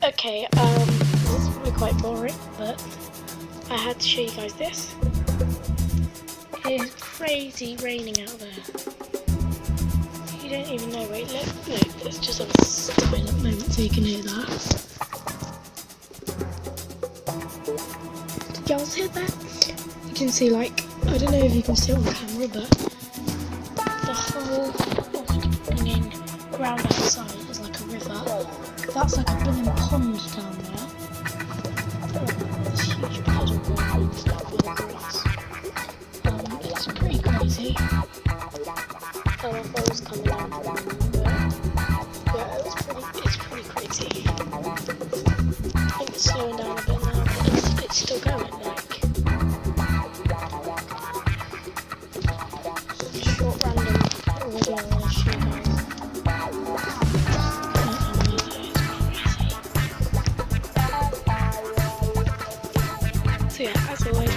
Okay, this is probably quite boring, but I had to show you guys this. It is crazy raining out there. You don't even know, wait, look, let's just have a stop in at the moment so you can hear that. Did y'all hear that? You can see, like, I don't know if you can see it on camera, but the whole blooming ground outside is like a river. That's like a blooming pond down there. This huge puddle going on with grass. It's pretty crazy. And my phone's coming out. Yeah, it's pretty crazy. I think it's slowing down a bit now, but it's still going, like. Short random video I want to show you guys. So yeah, as always,